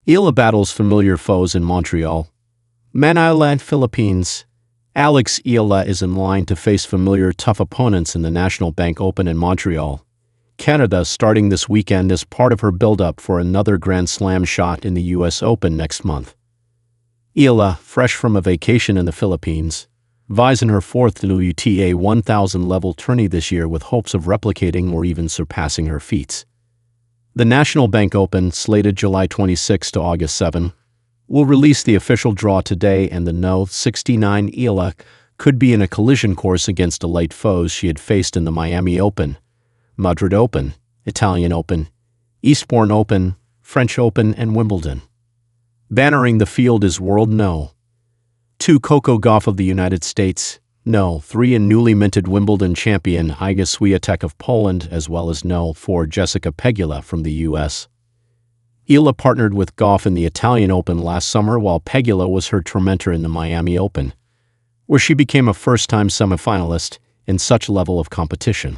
Eala battles familiar foes in Montreal. MANILA, Philippines. Alex Eala is in line to face familiar tough opponents in the National Bank Open in Montreal, Canada, starting this weekend as part of her build-up for another Grand Slam shot in the U.S. Open next month. Eala, fresh from a vacation in the Philippines, vies in her fourth WTA 1000-level tourney this year with hopes of replicating or even surpassing her feats. The National Bank Open, slated July 26 to August 7, will release the official draw today, and the No. 69 Eala could be in a collision course against elite foes she had faced in the Miami Open, Madrid Open, Italian Open, Eastbourne Open, French Open, and Wimbledon. Bannering the field is World No. 2 Coco Gauff of the United States, No. 3 and newly minted Wimbledon champion Iga Swiatek of Poland, as well as No. 4 Jessica Pegula from the U.S. Eala partnered with Gauff in the Italian Open last summer, while Pegula was her tormentor in the Miami Open, where she became a first-time semifinalist in such level of competition.